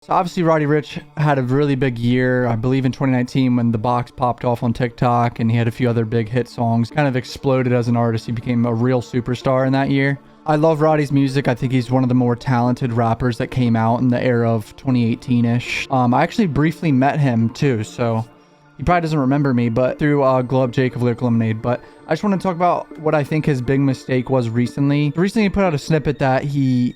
So obviously Roddy Ricch had a really big year, I believe in 2019 when The Box popped off on TikTok and he had a few other big hit songs. Kind of exploded as an artist. He became a real superstar in that year. I love Roddy's music. I think he's one of the more talented rappers that came out in the era of 2018-ish. I actually briefly met him too, so he probably doesn't remember me, but through Glow Up Jake of Lyrical Lemonade. But I just want to talk about what I think his big mistake was recently. Recently he put out a snippet that he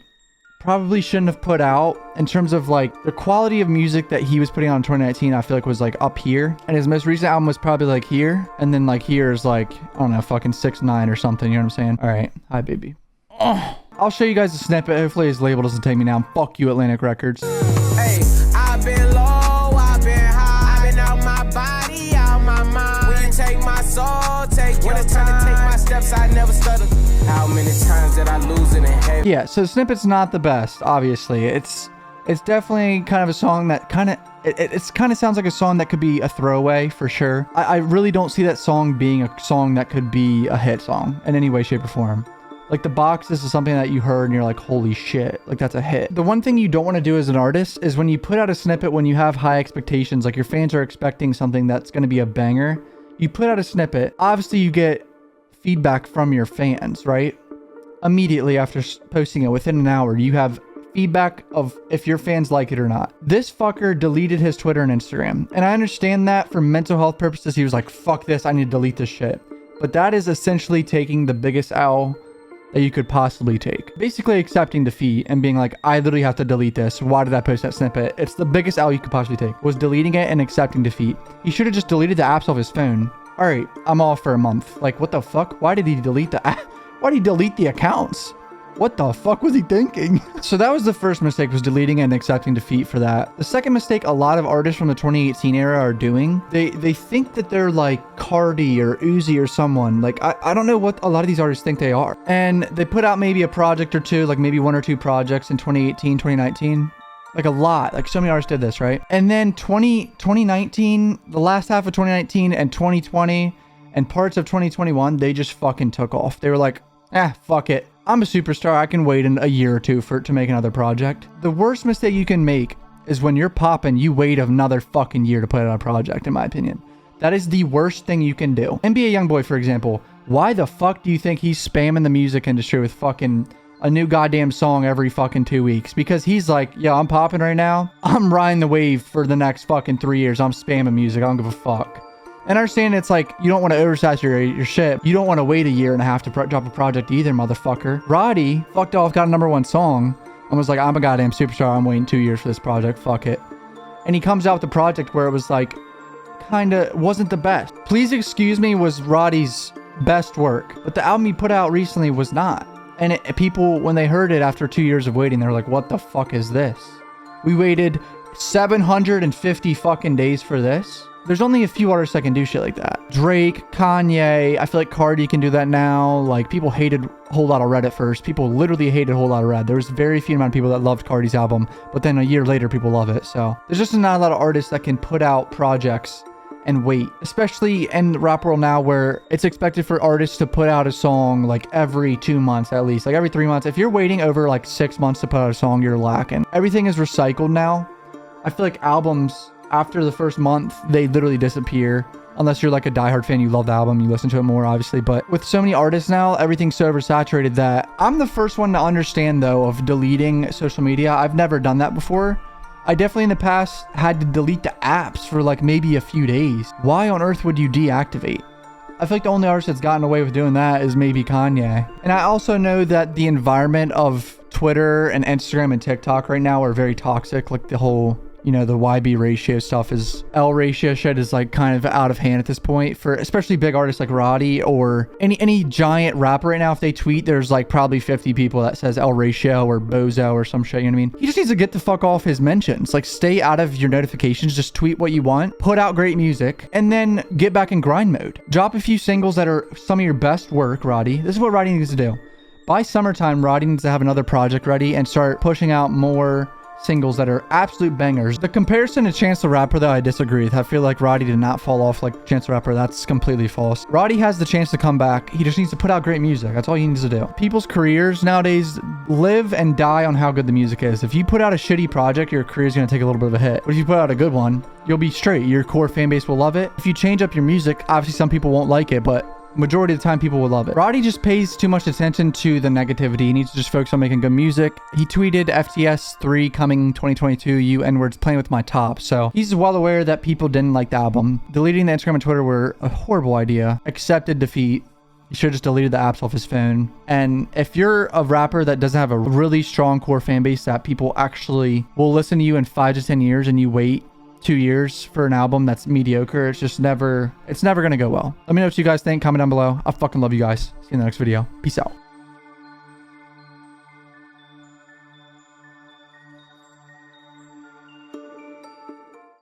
probably shouldn't have put out in terms of like the quality of music that he was putting out in 2019. I feel like was like up here, and his most recent album was probably like here, and then like here is like, I don't know, fucking 6ix9ine or something, you know what I'm saying? All right, hi baby. I'll show you guys a snippet. Hopefully his label doesn't take me down. Fuck you, Atlantic Records. Hey, I've been low, I've been high, I've been out my body, out my mind. When you take my soul, take when it's time to take my steps, I never stutter. How many times did I lose in a head? Yeah, so the snippet's not the best, obviously. It's definitely kind of a song that kind of sounds like a song that could be a throwaway for sure. I really don't see that song being a song that could be a hit song in any way, shape, or form. Like The Box, this is something that you heard and you're like, holy shit, like that's a hit. The one thing you don't want to do as an artist is when you put out a snippet, when you have high expectations, like your fans are expecting something that's going to be a banger, you put out a snippet, obviously you get feedback from your fans, right? Immediately after posting it, within an hour, you have feedback of if your fans like it or not. This fucker deleted his Twitter and Instagram, and I understand that for mental health purposes. He was like, fuck this, I need to delete this shit. But that is essentially taking the biggest L that you could possibly take. Basically accepting defeat and being like, I literally have to delete this. Why did I post that snippet? It's the biggest L you could possibly take, was deleting it and accepting defeat. He should have just deleted the apps off his phone. All right, I'm off for a month. Like, what the fuck? Why did he delete the app? Why did he delete the accounts? What the fuck was he thinking? So that was the first mistake, was deleting and accepting defeat for that. The second mistake a lot of artists from the 2018 era are doing, they think that they're like Cardi or Uzi or someone. Like, I don't know what a lot of these artists think they are. And they put out maybe a project or two, like maybe 1 or 2 projects in 2018, 2019. Like a lot, like so many artists did this, right? And then 2019, the last half of 2019 and 2020 and parts of 2021, they just fucking took off. They were like, fuck it. I'm a superstar. I can wait a year or two to make another project. The worst mistake you can make is when you're popping, you wait another fucking year to put out a project, in my opinion. That is the worst thing you can do. NBA Youngboy, for example, why the fuck do you think he's spamming the music industry with fucking a new goddamn song every fucking 2 weeks? Because he's like, yo, I'm popping right now. I'm riding the wave for the next fucking 3 years. I'm spamming music. I don't give a fuck. And I understand it's like, you don't want to oversaturate your shit. You don't want to wait a year and a half to drop a project either, motherfucker. Roddy fucked off, got a #1 song, and was like, I'm a goddamn superstar. I'm waiting 2 years for this project. Fuck it. And he comes out with a project where it was like, kinda wasn't the best. Please Excuse Me was Roddy's best work, but the album he put out recently was not. And people, when they heard it after 2 years of waiting, they were like, what the fuck is this? We waited 750 fucking days for this. There's only a few artists that can do shit like that. Drake, Kanye, I feel like Cardi can do that now. Like, people hated Whole Lotta Red at first. People literally hated Whole Lotta Red. There was very few amount of people that loved Cardi's album, but then a year later, people love it. So there's just not a lot of artists that can put out projects and wait, especially in the rap world now where it's expected for artists to put out a song like every 2 months at least, like every 3 months. If you're waiting over like 6 months to put out a song, you're lacking. Everything is recycled now. I feel like albums, after the first month, they literally disappear. Unless you're like a diehard fan, you love the album, you listen to it more, obviously. But with so many artists now, everything's so oversaturated that I'm the first one to understand, though, of deleting social media. I've never done that before. I definitely in the past had to delete the apps for like maybe a few days. Why on earth would you deactivate? I feel like the only artist that's gotten away with doing that is maybe Kanye. And I also know that the environment of Twitter and Instagram and TikTok right now are very toxic. Like the whole, you know, the YB ratio stuff is, L ratio shit is like kind of out of hand at this point for especially big artists like Roddy or any giant rapper right now. If they tweet, there's like probably 50 people that says L ratio or bozo or some shit, you know what I mean? He just needs to get the fuck off his mentions. Like, stay out of your notifications, just tweet what you want, put out great music, and then get back in grind mode. Drop a few singles that are some of your best work, Roddy. This is what Roddy needs to do. By summertime, Roddy needs to have another project ready and start pushing out more singles that are absolute bangers. The comparison to Chance the Rapper, though, I disagree with. I feel like Roddy did not fall off like Chance the Rapper. That's completely false. Roddy has the chance to come back. He just needs to put out great music. That's all he needs to do. People's careers nowadays live and die on how good the music is. If you put out a shitty project, your career's going to take a little bit of a hit. But if you put out a good one, you'll be straight. Your core fan base will love it. If you change up your music, obviously some people won't like it, but majority of the time people will love it. Roddy just pays too much attention to the negativity. He needs to just focus on making good music. He tweeted FTS 3 coming 2022, you N-words playing with my top. So he's well aware that people didn't like the album. Deleting the Instagram and Twitter were a horrible idea. Accepted defeat. He should have just deleted the apps off his phone. And if you're a rapper that doesn't have a really strong core fan base that people actually will listen to you in 5 to 10 years and you wait 2 years for an album that's mediocre, it's never gonna go well. Let me know what you guys think. Comment down below. I fucking love you guys. See you in the next video. Peace out.